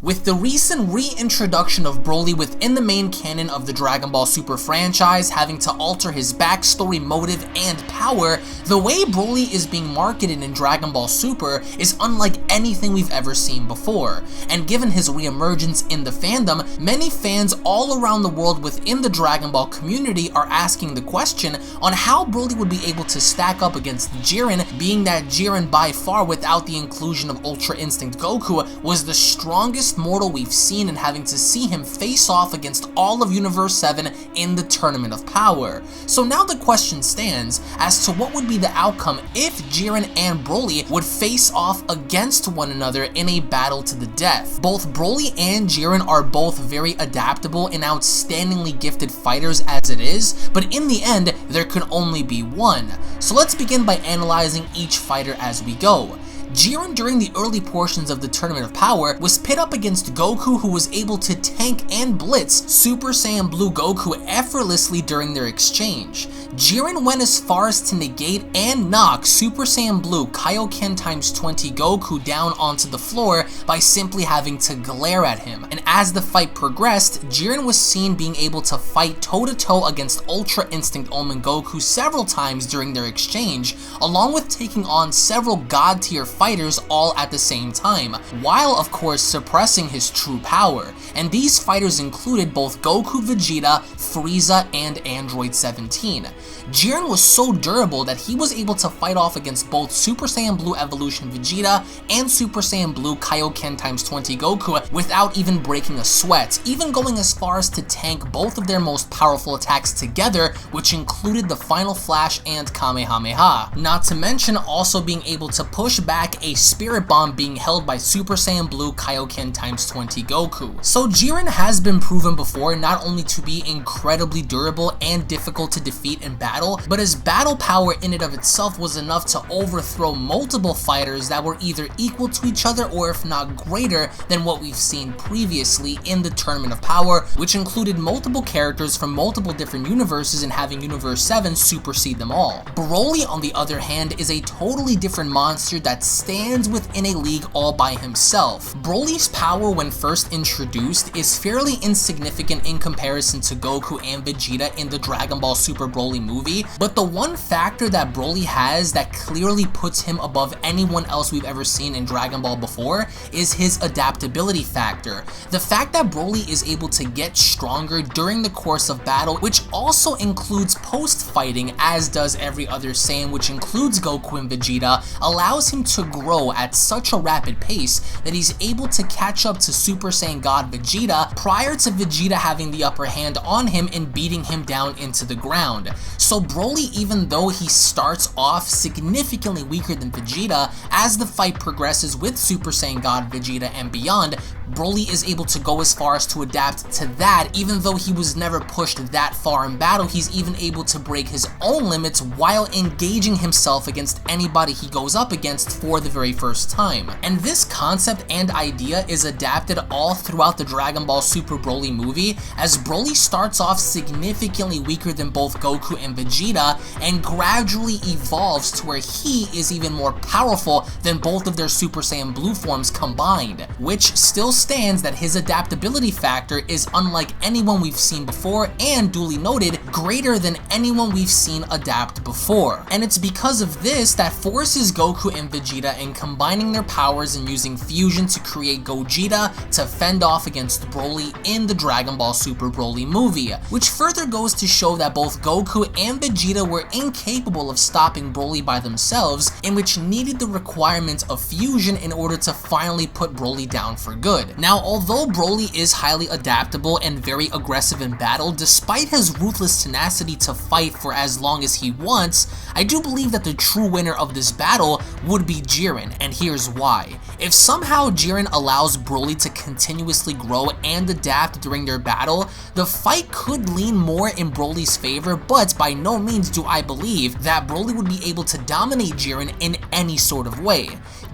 With the recent reintroduction of Broly within the main canon of the Dragon Ball Super franchise, having to alter his backstory, motive, and power, the way Broly is being marketed in Dragon Ball Super is unlike anything we've ever seen before. And given his reemergence in the fandom, many fans all around the world within the Dragon Ball community are asking the question on how Broly would be able to stack up against Jiren, being that Jiren by far, without the inclusion of Ultra Instinct Goku, was the strongest mortal we've seen, and having to see him face off against all of Universe 7 in the Tournament of Power. So now the question stands as to what would be the outcome if Jiren and Broly would face off against one another in a battle to the death. Both Broly and Jiren are both very adaptable and outstandingly gifted fighters as it is, but in the end, there can only be one. So let's begin by analyzing each fighter as we go. Jiren, during the early portions of the Tournament of Power, was pit up against Goku, who was able to tank and blitz Super Saiyan Blue Goku effortlessly during their exchange. Jiren went as far as to negate and knock Super Saiyan Blue Kaioken x 20 Goku down onto the floor by simply having to glare at him. And as the fight progressed, Jiren was seen being able to fight toe-to-toe against Ultra Instinct Omen Goku several times during their exchange, along with taking on several god-tier fighters all at the same time, while of course suppressing his true power. And these fighters included both Goku, Vegeta, Frieza, and Android 17. Jiren was so durable that he was able to fight off against both Super Saiyan Blue Evolution Vegeta and Super Saiyan Blue Kaioken x 20 Goku without even breaking a sweat, even going as far as to tank both of their most powerful attacks together, which included the Final Flash and Kamehameha. Not to mention also being able to push back a Spirit Bomb being held by Super Saiyan Blue Kaioken x 20 Goku. So Jiren has been proven before not only to be incredibly durable and difficult to defeat in battle, but his battle power in and of itself was enough to overthrow multiple fighters that were either equal to each other or if not greater than what we've seen previously in the Tournament of Power, which included multiple characters from multiple different universes and having Universe 7 supersede them all. Broly, on the other hand, is a totally different monster that stands within a league all by himself. Broly's power when first introduced is fairly insignificant in comparison to Goku and Vegeta in the Dragon Ball Super Broly movie, but the one factor that Broly has that clearly puts him above anyone else we've ever seen in Dragon Ball before is his adaptability factor. The fact that Broly is able to get stronger during the course of battle, which also includes post-fighting, as does every other Saiyan, which includes Goku and Vegeta, allows him to grow at such a rapid pace that he's able to catch up to Super Saiyan God Vegeta prior to Vegeta having the upper hand on him and beating him down into the ground. So Broly, even though he starts off significantly weaker than Vegeta, as the fight progresses with Super Saiyan God Vegeta and beyond, Broly is able to go as far as to adapt to that. Even though he was never pushed that far in battle, he's even able to break his own limits while engaging himself against anybody he goes up against for the very first time. And this concept and idea is adapted all throughout the Dragon Ball Super Broly movie, as Broly starts off significantly weaker than both Goku and Vegeta and gradually evolves to where he is even more powerful than both of their Super Saiyan Blue forms combined, which still stands that his adaptability factor is unlike anyone we've seen before and, duly noted, greater than anyone we've seen adapt before. And it's because of this that forces Goku and Vegeta in combining their powers and using fusion to create Gogeta to fend off against Broly in the Dragon Ball Super Broly movie, which further goes to show that both Goku and Vegeta were incapable of stopping Broly by themselves, and which needed the requirement of fusion in order to finally put Broly down for good. Now, although Broly is highly adaptable and very aggressive in battle, despite his ruthless tenacity to fight for as long as he wants, I do believe that the true winner of this battle would be Jiren, and here's why. If somehow Jiren allows Broly to continuously grow and adapt during their battle, the fight could lean more in Broly's favor, but by no means do I believe that Broly would be able to dominate Jiren in any sort of way.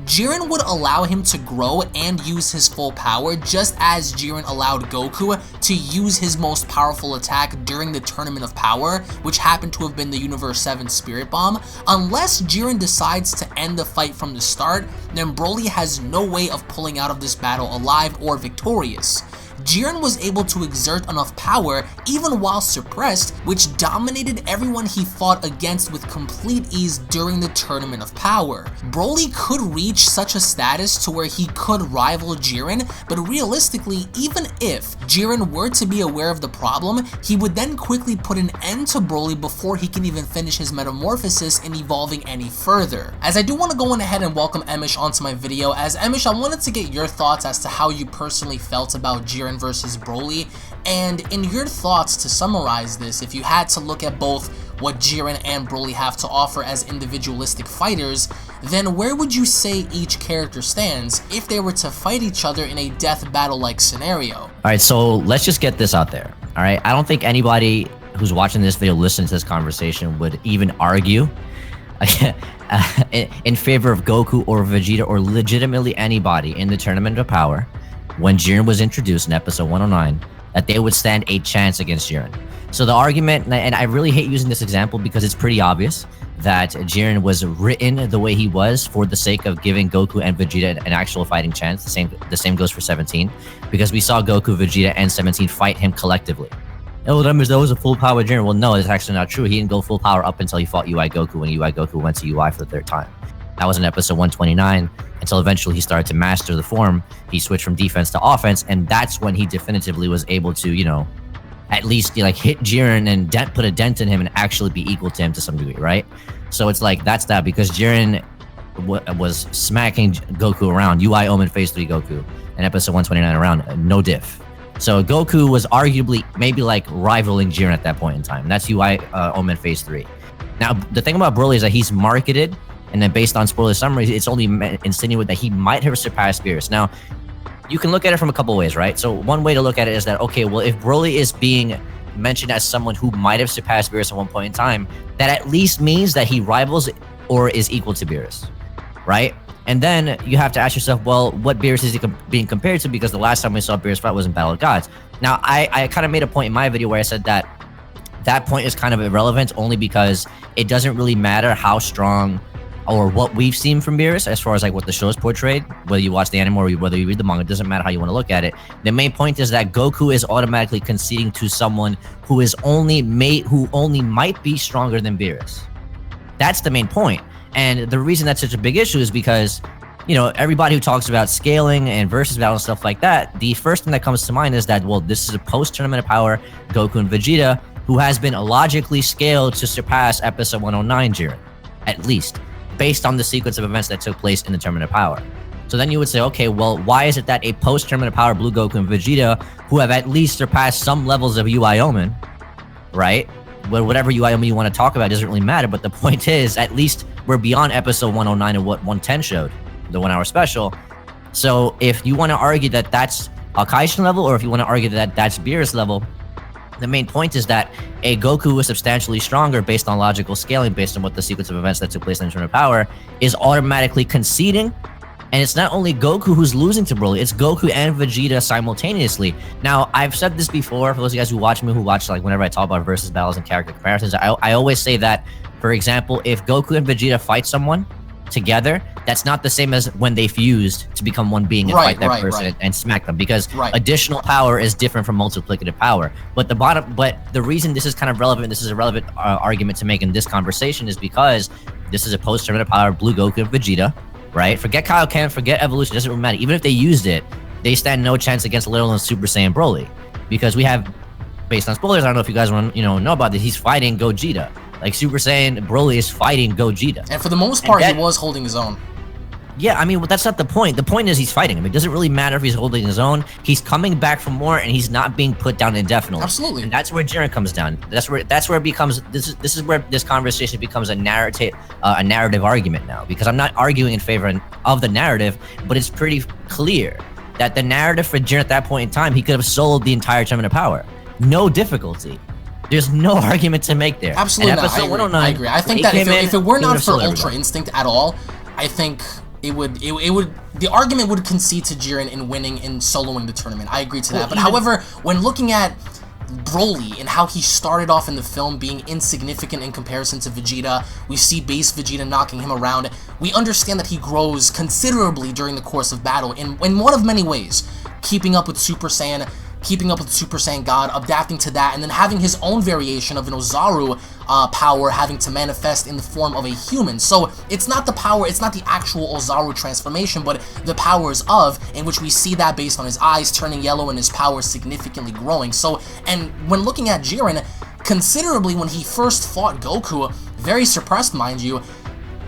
Jiren would allow him to grow and use his full power, just as Jiren allowed Goku to use his most powerful attack during the Tournament of Power, which happened to have been the Universe 7 Spirit Bomb. Unless Jiren decides to end the fight from the start, then Broly has no way of pulling out of this battle alive or victorious. Jiren was able to exert enough power even while suppressed, which dominated everyone he fought against with complete ease during the Tournament of Power. Broly could reach such a status to where he could rival Jiren, but realistically, even if Jiren were to be aware of the problem, he would then quickly put an end to Broly before he can even finish his metamorphosis and evolving any further. As I do want to go on ahead and welcome Emish onto my video, as Emish, I wanted to get your thoughts as to how you personally felt about Jiren versus Broly, and in your thoughts, to summarize this, if you had to look at both what Jiren and Broly have to offer as individualistic fighters, then where would you say each character stands if they were to fight each other in a death battle-like scenario? Alright, so let's just get this out there, alright? I don't think anybody who's watching this video, listening to this conversation, would even argue in favor of Goku or Vegeta or legitimately anybody in the Tournament of Power when Jiren was introduced in episode 109, that they would stand a chance against Jiren. So the argument, and I really hate using this example because it's pretty obvious that Jiren was written the way he was for the sake of giving Goku and Vegeta an actual fighting chance. The same goes for 17, because we saw Goku, Vegeta, and 17 fight him collectively. Oh, that was a full power Jiren. Well, no, it's actually not true. He didn't go full power up until he fought UI Goku, when UI Goku went to UI for the third time. That was in episode 129, until eventually he started to master the form. He switched from defense to offense, and that's when he definitively was able to, you know, at least like hit Jiren and put a dent in him and actually be equal to him to some degree, right? So it's like, that's that, because Jiren was smacking Goku around, UI Omen Phase 3 Goku, in episode 129 around, no diff. So Goku was arguably maybe like rivaling Jiren at that point in time. That's UI Omen Phase 3. Now, the thing about Broly is that he's marketed, and then based on spoiler summaries, it's only insinuated that he might have surpassed Beerus. Now, you can look at it from a couple ways, right? So one way to look at it is that, okay, well, if Broly is being mentioned as someone who might have surpassed Beerus at one point in time, that at least means that he rivals or is equal to Beerus, right? And then you have to ask yourself, well, what Beerus is he being compared to? Because the last time we saw Beerus fight was in Battle of Gods. Now, I kind of made a point in my video where I said that that point is kind of irrelevant, only because it doesn't really matter how strong or what we've seen from Beerus as far as like what the show is portrayed, whether you watch the anime or whether you read the manga. It doesn't matter how you want to look at it. The main point is that Goku is automatically conceding to someone who only might be stronger than Beerus. That's the main point. And the reason that's such a big issue is because, you know, everybody who talks about scaling and versus battle and stuff like that, the first thing that comes to mind is that, well, this is a post-Tournament of Power Goku and Vegeta who has been logically scaled to surpass episode 109 Jiren, at least, based on the sequence of events that took place in the Tournament of Power. So then you would say, okay, well, why is it that a post-Tournament of Power Blue Goku and Vegeta, who have at least surpassed some levels of UI Omen, right? Well, whatever UI Omen you want to talk about doesn't really matter, but the point is, at least we're beyond episode 109 and what 110 showed, the 1 hour special. So if you want to argue that that's Akaishin level, or if you want to argue that that's Beerus level, the main point is that a Goku was substantially stronger based on logical scaling, based on what the sequence of events that took place in the Tournament of Power, is automatically conceding. And it's not only Goku who's losing to Broly, it's Goku and Vegeta simultaneously. Now, I've said this before, for those of you guys who watch me, who watch like whenever I talk about versus battles and character comparisons, I always say that, for example, if Goku and Vegeta fight someone together, that's not the same as when they fused to become one being and fight that person and smack them, because additional power is different from multiplicative power. But the reason this is kind of relevant, this is a relevant argument to make in this conversation, is because this is a post-Tournament of Power Blue Goku and Vegeta, right? Forget Kaioken, forget evolution, doesn't really matter. Even if they used it, they stand no chance against Little and Super Saiyan Broly, because we have, based on spoilers, I don't know if you guys want to know about this, he's fighting Gogeta. Like, Super Saiyan Broly is fighting Gogeta. And for the most part, he was holding his own. Yeah, I mean, well, that's not the point. The point is he's fighting him. It doesn't really matter if he's holding his own. He's coming back for more, and he's not being put down indefinitely. Absolutely. And that's where Jiren comes down. That's where it becomes. This is where this conversation becomes a narrative argument now. Because I'm not arguing in favor of the narrative, but it's pretty clear that the narrative for Jiren at that point in time, he could have sold the entire Tournament of Power, no difficulty. There's no argument to make there. Absolutely not. I agree. I think that if it were not for Ultra Instinct at all, I think the argument would concede to Jiren in winning and soloing the tournament. I agree to that. But however, when looking at Broly and how he started off in the film being insignificant in comparison to Vegeta, we see base Vegeta knocking him around. We understand that he grows considerably during the course of battle in one of many ways, keeping up with Super Saiyan God, adapting to that, and then having his own variation of an Ozaru power having to manifest in the form of a human. So it's not the power, it's not the actual Ozaru transformation, but the powers of, in which we see that based on his eyes turning yellow and his power significantly growing. So, and when looking at Jiren, considerably when he first fought Goku, very suppressed mind you,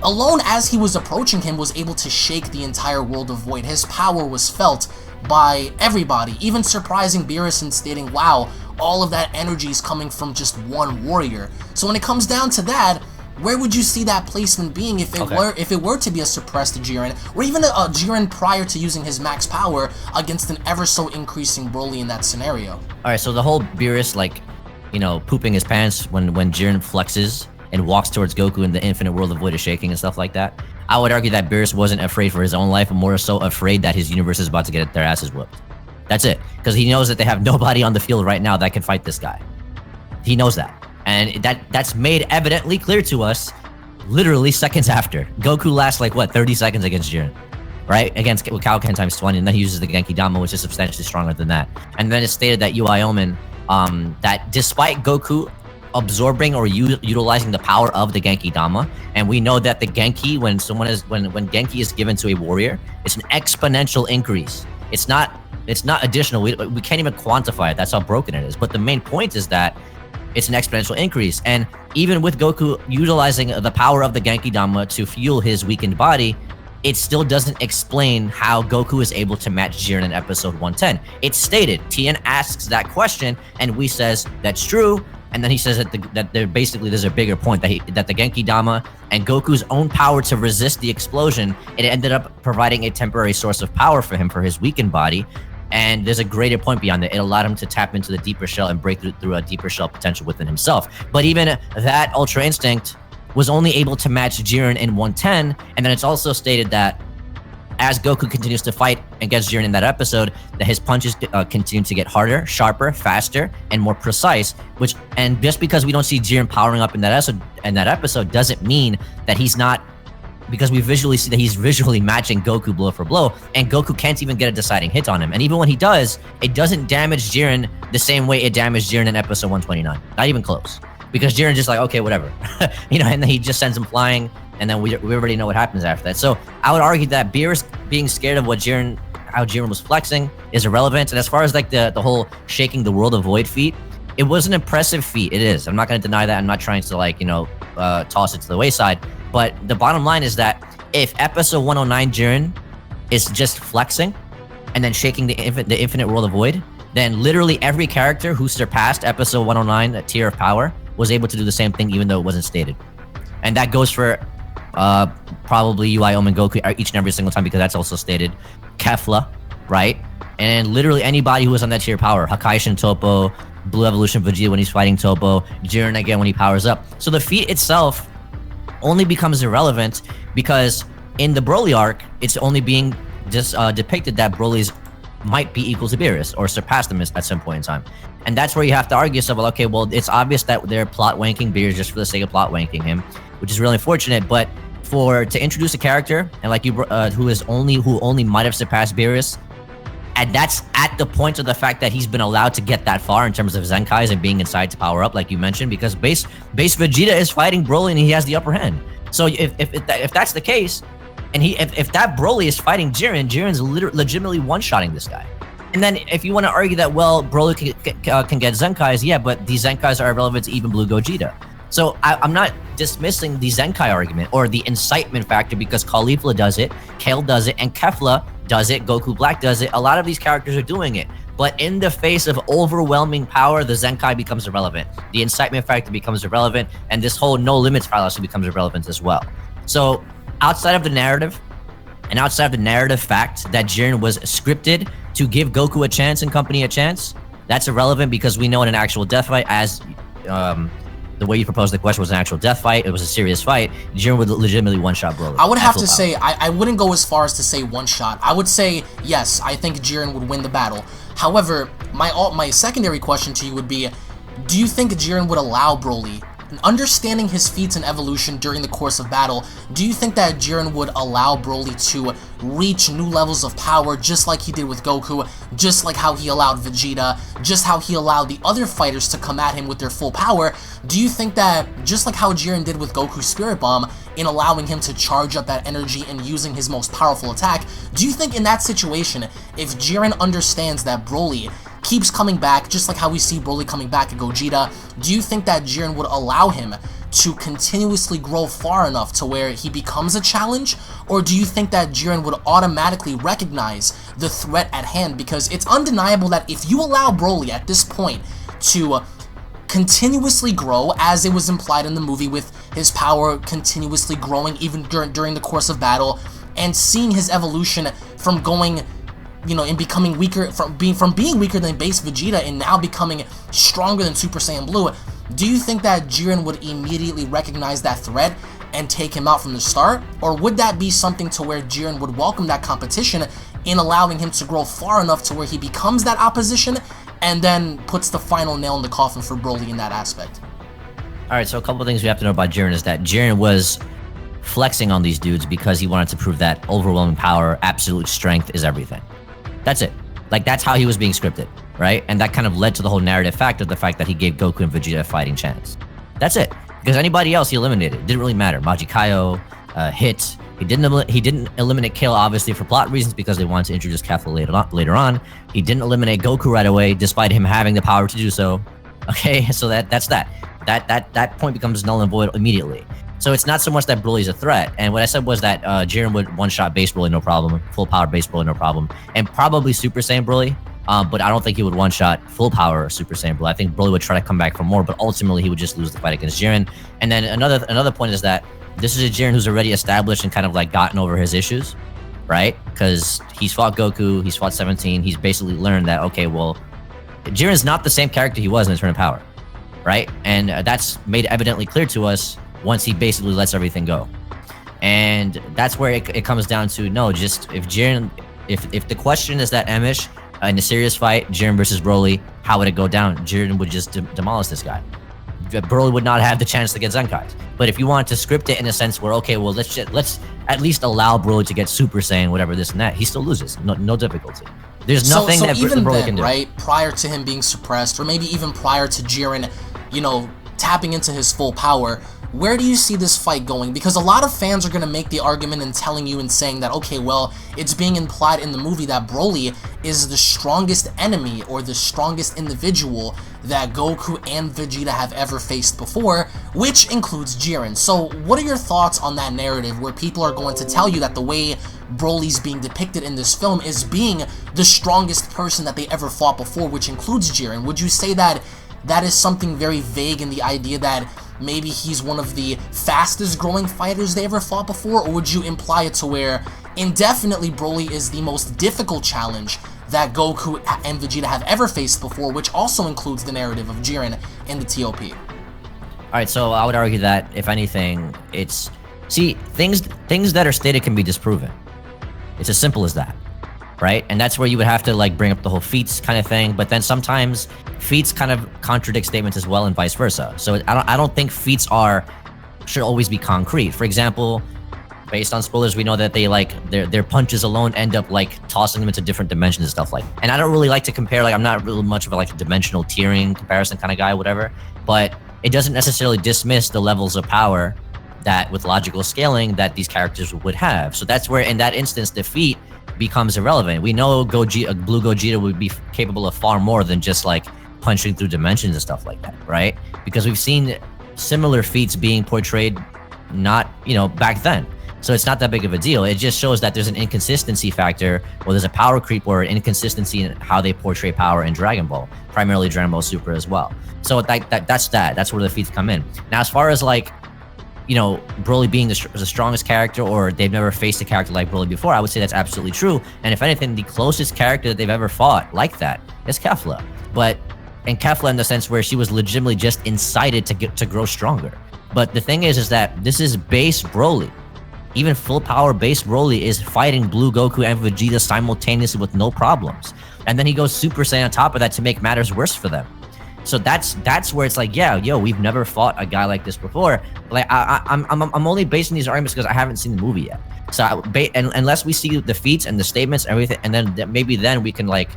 alone as he was approaching him was able to shake the entire world of Void. His power was felt by everybody, even surprising Beerus and stating, wow, all of that energy is coming from just one warrior. So when it comes down to that, where would you see that placement being if it were to be a suppressed Jiren, or even a Jiren prior to using his max power against an ever so increasing Broly in that scenario? Alright, so the whole Beerus, like, you know, pooping his pants when Jiren flexes and walks towards Goku and the infinite world of Void is shaking and stuff like that, I would argue that Beerus wasn't afraid for his own life, but more so afraid that his universe is about to get their asses whooped. That's it. Because he knows that they have nobody on the field right now that can fight this guy. He knows that. And that's made evidently clear to us literally seconds after. Goku lasts like, what, 30 seconds against Jiren, right? Against Kaioken times 20, and then he uses the Genki Dama, which is substantially stronger than that. And then it's stated that UI Omen, that despite Goku absorbing or utilizing the power of the Genki Dama, and we know that the Genki, when Genki is given to a warrior, it's an exponential increase. It's not additional. We can't even quantify it. That's how broken it is. But the main point is that it's an exponential increase. And even with Goku utilizing the power of the Genki Dama to fuel his weakened body, it still doesn't explain how Goku is able to match Jiren in episode 110. It's stated. Tien asks that question, and we says that's true. And then he says that there's a bigger point, that the Genki Dama and Goku's own power to resist the explosion, it ended up providing a temporary source of power for him for his weakened body. And there's a greater point beyond it. It allowed him to tap into the deeper shell and break through a deeper shell potential within himself. But even that Ultra Instinct was only able to match Jiren in 110. And then it's also stated that as Goku continues to fight against Jiren in that episode, that his punches continue to get harder, sharper, faster, and more precise. And just because we don't see Jiren powering up in that episode doesn't mean that he's not, because we visually see that he's visually matching Goku blow for blow, and Goku can't even get a deciding hit on him. And even when he does, it doesn't damage Jiren the same way it damaged Jiren in episode 129. Not even close. Because Jiren just like, okay, whatever. You know, and then he just sends him flying, and then we already know what happens after that. So I would argue that Beerus being scared of how Jiren was flexing is irrelevant. And as far as like the whole shaking the world of Void feat, it was an impressive feat. It is. I'm not going to deny that. I'm not trying to like, you know, toss it to the wayside. But the bottom line is that if episode 109 Jiren is just flexing and then shaking the infinite world of Void, then literally every character who surpassed episode 109, a tier of power, was able to do the same thing even though it wasn't stated. And that goes for probably UI Omen Goku each and every single time, because that's also stated. Kefla, right? And literally anybody who was on that tier of power. Hakaishin Toppo, Blue Evolution Vegeta when he's fighting Toppo, Jiren again when he powers up. So the feat itself only becomes irrelevant because in the Broly arc, it's only being just depicted that Broly's might be equal to Beerus or surpass them at some point in time. And that's where you have to argue yourself, well, okay, well, it's obvious that they're plot wanking Beerus just for the sake of plot wanking him, which is really unfortunate. But to introduce a character and like you who only might have surpassed Beerus, and that's at the point of the fact that he's been allowed to get that far in terms of Zenkais and being inside to power up, like you mentioned, because base Vegeta is fighting Broly and he has the upper hand. So if that's the case, and if that Broly is fighting Jiren's legitimately one-shotting this guy. And then if you want to argue that, well, Broly can get Zenkais, yeah, but these Zenkais are irrelevant to even Blue Gogeta. So I'm not dismissing the Zenkai argument or the incitement factor, because Caulifla does it, Kale does it, and Kefla does it, Goku Black does it. A lot of these characters are doing it. But in the face of overwhelming power, the Zenkai becomes irrelevant. The incitement factor becomes irrelevant, and this whole no limits fallacy becomes irrelevant as well. So outside of the narrative, and outside of the narrative fact that Jiren was scripted to give Goku a chance and company a chance, that's irrelevant, because we know in an actual death fight, as the way you proposed the question was an actual death fight, it was a serious fight, Jiren would legitimately one-shot Broly. I would have to say, I wouldn't go as far as to say one-shot. I would say, yes, I think Jiren would win the battle. However, my secondary question to you would be, do you think Jiren would allow Broly, understanding his feats and evolution during the course of battle, do you think that Jiren would allow Broly to reach new levels of power just like he did with Goku, just like how he allowed Vegeta, just how he allowed the other fighters to come at him with their full power? Do you think that, just like how Jiren did with Goku's Spirit Bomb, in allowing him to charge up that energy and using his most powerful attack, do you think in that situation, if Jiren understands that Broly keeps coming back, just like how we see Broly coming back at Gogeta, do you think that Jiren would allow him to continuously grow far enough to where he becomes a challenge? Or do you think that Jiren would automatically recognize the threat at hand? Because it's undeniable that if you allow Broly at this point to continuously grow, as it was implied in the movie with his power continuously growing even during the course of battle, and seeing his evolution from going, you know, and becoming weaker, from being weaker than base Vegeta and now becoming stronger than Super Saiyan Blue, do you think that Jiren would immediately recognize that threat and take him out from the start? Or would that be something to where Jiren would welcome that competition in allowing him to grow far enough to where he becomes that opposition and then puts the final nail in the coffin for Broly in that aspect? Alright, so a couple of things we have to know about Jiren is that Jiren was flexing on these dudes because he wanted to prove that overwhelming power, absolute strength is everything. That's it. Like, that's how he was being scripted, right? And that kind of led to the whole narrative fact of the fact that he gave Goku and Vegeta a fighting chance. That's it. Because anybody else he eliminated. It didn't really matter. Majikaio, Hit. He didn't eliminate Kale, obviously, for plot reasons, because they wanted to introduce Kefla later on. He didn't eliminate Goku right away, despite him having the power to do so. Okay, so that's that. That point becomes null and void immediately. So it's not so much that Broly's a threat, and what I said was that Jiren would one-shot base Broly, no problem, full power base Broly, no problem, and probably Super Saiyan Broly, but I don't think he would one-shot full power Super Saiyan Broly. I think Broly would try to come back for more, but ultimately he would just lose the fight against Jiren. And then another point is that this is a Jiren who's already established and kind of like gotten over his issues, right? Because he's fought Goku, he's fought 17, he's basically learned that, okay, well, Jiren's not the same character he was in Eternal Power, right? And that's made evidently clear to us once he basically lets everything go. And that's where it comes down to, no, just if Jiren, if the question is that Emish, in a serious fight, Jiren versus Broly, how would it go down? Jiren would just demolish this guy. Broly would not have the chance to get Zenkais. But if you want to script it in a sense where, okay, well, let's at least allow Broly to get Super Saiyan, whatever this and that, he still loses, no difficulty. There's nothing that Broly can do. Right, prior to him being suppressed, or maybe even prior to Jiren, you know, tapping into his full power, where do you see this fight going? Because a lot of fans are going to make the argument and telling you and saying that, okay, well, it's being implied in the movie that Broly is the strongest enemy or the strongest individual that Goku and Vegeta have ever faced before, which includes Jiren. So what are your thoughts on that narrative where people are going to tell you that the way Broly's being depicted in this film is being the strongest person that they ever fought before, which includes Jiren? Would you say that that is something very vague in the idea that maybe he's one of the fastest growing fighters they ever fought before? Or would you imply it to where indefinitely Broly is the most difficult challenge that Goku and Vegeta have ever faced before, which also includes the narrative of Jiren in the TOP? Alright, so I would argue that, if anything, it's... See, things that are stated can be disproven. It's as simple as that, right? And that's where you would have to, like, bring up the whole feats kind of thing, but then sometimes feats kind of contradict statements as well, and vice versa. So I don't think feats should always be concrete. For example, based on spoilers, we know that they, like, their punches alone end up, like, tossing them into different dimensions and stuff like that. And I don't really like to compare, like, I'm not really much of a, like, a dimensional tiering comparison kind of guy, whatever, but it doesn't necessarily dismiss the levels of power that, with logical scaling, that these characters would have. So that's where, in that instance, the feat becomes irrelevant. We know Blue Gogeta would be capable of far more than just, like, punching through dimensions and stuff like that, right? Because we've seen similar feats being portrayed not, you know, back then. So it's not that big of a deal. It just shows that there's an inconsistency factor, or there's a power creep or inconsistency in how they portray power in Dragon Ball, primarily Dragon Ball Super as well. So that's where the feats come in. Now, as far as, like, you know, Broly being the strongest character, or they've never faced a character like Broly before, I would say that's absolutely true. And if anything, the closest character that they've ever fought like that is Kefla. But and Kefla in the sense where she was legitimately just incited to grow stronger. But the thing is that this is base Broly. Even full power base Broly is fighting Blue Goku and Vegeta simultaneously with no problems. And then he goes Super Saiyan on top of that to make matters worse for them. So that's where it's like, yeah, yo, we've never fought a guy like this before. Like I'm only basing these arguments because I haven't seen the movie yet. So unless we see the feats and the statements, everything, and then maybe then we can like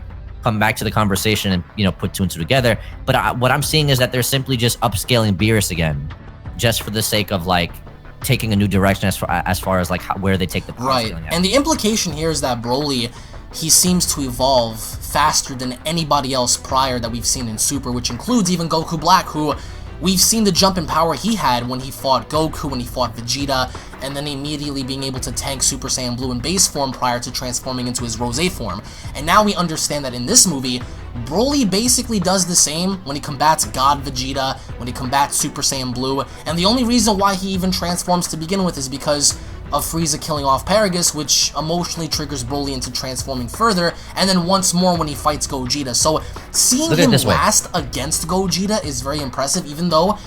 come back to the conversation and, you know, put two and two together. But what I'm seeing is that they're simply just upscaling Beerus again, just for the sake of like taking a new direction as far as like where they take the power. Right, and the implication here is that Broly, he seems to evolve faster than anybody else prior that we've seen in Super, which includes even Goku Black, who we've seen the jump in power he had when he fought Goku, when he fought Vegeta, and then immediately being able to tank Super Saiyan Blue in base form prior to transforming into his Rose form. And now we understand that in this movie, Broly basically does the same when he combats God Vegeta, when he combats Super Saiyan Blue, and the only reason why he even transforms to begin with is because of Frieza killing off Paragus, which emotionally triggers Broly into transforming further, and then once more when he fights Gogeta. So seeing him last against Gogeta is very impressive, even though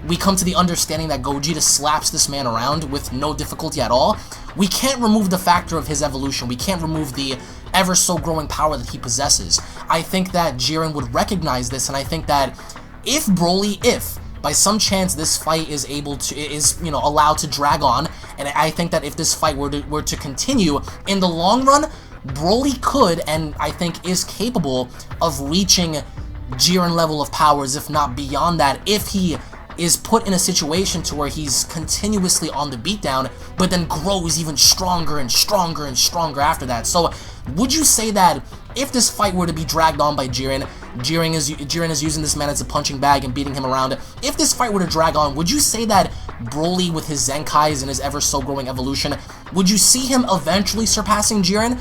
we come to the understanding that Gogeta slaps this man around with no difficulty at all. We can't remove the factor of his evolution. We can't remove the ever so growing power that he possesses. I think that Jiren would recognize this, and I think that if by some chance this fight is allowed to drag on, and I think that if this fight were to continue, in the long run, Broly could, and I think is capable of reaching Jiren level of powers, if not beyond that, if he is put in a situation to where he's continuously on the beatdown, but then grows even stronger and stronger and stronger after that. So would you say that if this fight were to be dragged on by Jiren is using this man as a punching bag and beating him around, if this fight were to drag on, would you say that Broly with his Zenkais and his ever so growing evolution, would you see him eventually surpassing Jiren,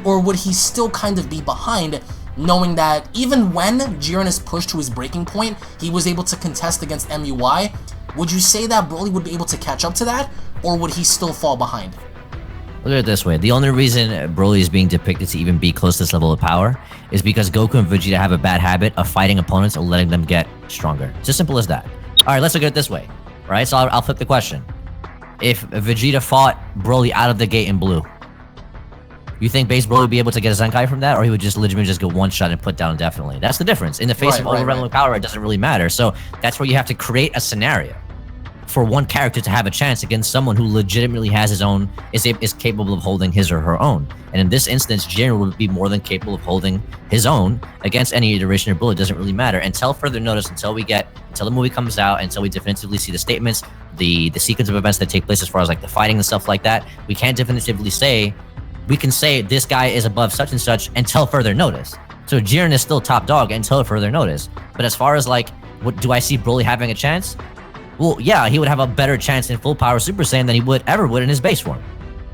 or would he still kind of be behind, knowing that even when Jiren is pushed to his breaking point, he was able to contest against MUI? Would you say that Broly would be able to catch up to that, or would he still fall behind? Look at it this way. The only reason Broly is being depicted to even be close to this level of power is because Goku and Vegeta have a bad habit of fighting opponents and letting them get stronger. It's as simple as that. All right, let's look at it this way. All right, so I'll flip the question. If Vegeta fought Broly out of the gate in blue, you think base Broly would be able to get a Zenkai from that, or he would just legitimately just go one shot and put down indefinitely? That's the difference. In the face of overwhelming power, it doesn't really matter. So that's where you have to create a scenario for one character to have a chance against someone who legitimately has his own, is capable of holding his or her own. And in this instance, Jiren would be more than capable of holding his own against any iteration of Broly. It doesn't really matter. Until further notice, until the movie comes out, until we definitively see the statements, the sequence of events that take place as far as like the fighting and stuff like that, we can't definitively say, we can say this guy is above such and such until further notice. So Jiren is still top dog until further notice. But as far as like, do I see Broly having a chance? Well, yeah, he would have a better chance in full power Super Saiyan than he would in his base form.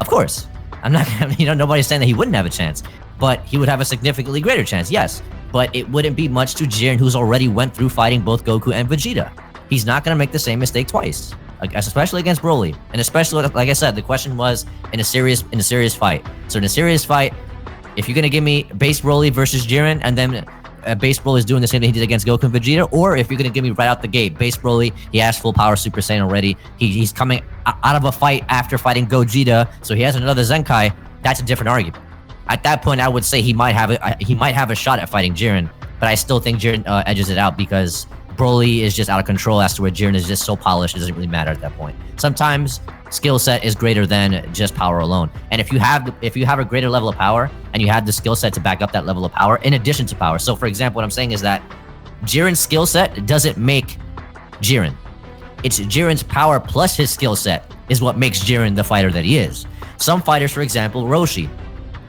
Of course. I'm not, nobody's saying that he wouldn't have a chance, but he would have a significantly greater chance, yes. But it wouldn't be much to Jiren, who's already went through fighting both Goku and Vegeta. He's not going to make the same mistake twice, especially against Broly. And especially, like I said, the question was in a serious fight. So in a serious fight, if you're going to give me base Broly versus Jiren, and then base Broly is doing the same thing he did against Goku and Vegeta, or if you're going to give me right out the gate, base Broly, he has full power Super Saiyan already, he's coming out of a fight after fighting Gogeta, so he has another Zenkai, that's a different argument. At that point, I would say he might have a shot at fighting Jiren, but I still think Jiren edges it out because Broly is just out of control as to where Jiren is just so polished, it doesn't really matter at that point. Sometimes skill set is greater than just power alone. And if you have a greater level of power and you have the skill set to back up that level of power in addition to power. So for example, what I'm saying is that Jiren's skill set doesn't make Jiren. It's Jiren's power plus his skill set is what makes Jiren the fighter that he is. Some fighters, for example, Roshi,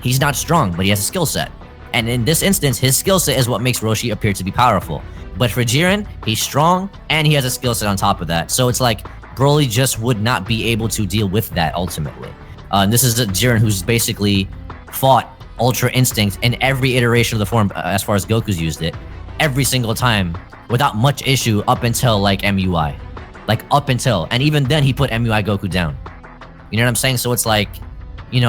he's not strong, but he has a skill set. And in this instance, his skill set is what makes Roshi appear to be powerful. But for Jiren, he's strong and he has a skill set on top of that. So it's like Broly just would not be able to deal with that ultimately. And this is a Jiren who's basically fought Ultra Instinct in every iteration of the form as far as Goku's used it, every single time without much issue up until like MUI. Like up until, and even then he put MUI Goku down. You know what I'm saying? So it's like, even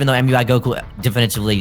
though MUI Goku definitively,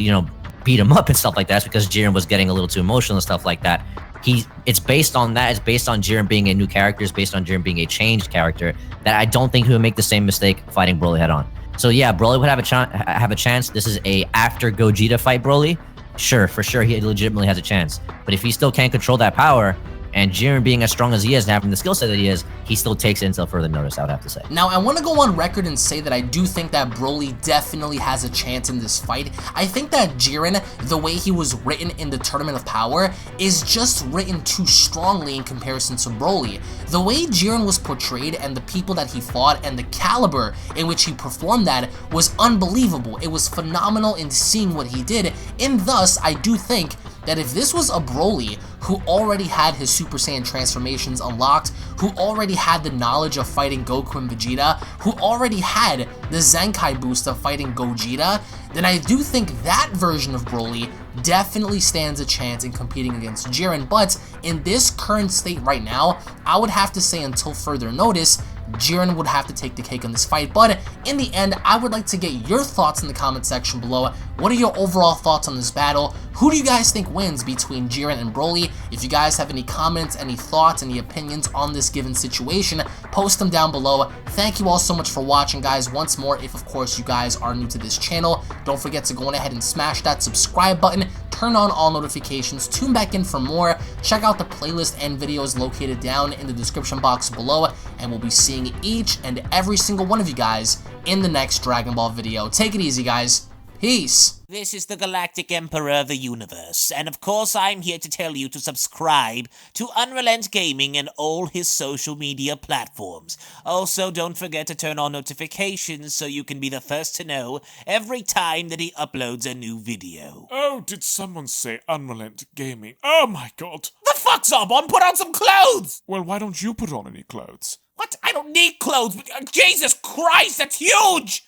beat him up and stuff like that, it's because Jiren was getting a little too emotional and stuff like that. it's based on that. It's based on Jiren being a new character. It's based on Jiren being a changed character. That I don't think he would make the same mistake fighting Broly head on. So yeah, Broly would have a chance. This is a after Gogeta fight Broly. Sure, for sure, he legitimately has a chance. But if he still can't control that power, and Jiren being as strong as he is and having the skill set that he is, he still takes it until further notice, I would have to say. Now, I want to go on record and say that I do think that Broly definitely has a chance in this fight. I think that Jiren, the way he was written in the Tournament of Power, is just written too strongly in comparison to Broly. The way Jiren was portrayed and the people that he fought and the caliber in which he performed that was unbelievable. It was phenomenal in seeing what he did, and thus, I do think that if this was a Broly who already had his Super Saiyan transformations unlocked, who already had the knowledge of fighting Goku and Vegeta, who already had the Zenkai boost of fighting Gogeta, then I do think that version of Broly definitely stands a chance in competing against Jiren. But in this current state right now, I would have to say until further notice, Jiren would have to take the cake on this fight. But in the end, I would like to get your thoughts in the comment section below. What are your overall thoughts on this battle? Who do you guys think wins between Jiren and Broly? If you guys have any comments, any thoughts, any opinions on this given situation, post them down below. Thank you all so much for watching, guys. Once more, if of course you guys are new to this channel, don't forget to go on ahead and smash that subscribe button, turn on all notifications, tune back in for more, check out the playlist and videos located down in the description box below, and we'll be seeing each and every single one of you guys in the next Dragon Ball video. Take it easy, guys. Peace. This is the Galactic Emperor of the Universe, and of course I'm here to tell you to subscribe to Unrelent Gaming and all his social media platforms. Also, don't forget to turn on notifications so you can be the first to know every time that he uploads a new video. Oh, did someone say Unrelent Gaming? Oh my god. The fuck, Zarbon? Put on some clothes! Well, why don't you put on any clothes? What? I don't need clothes, but Jesus Christ, that's huge!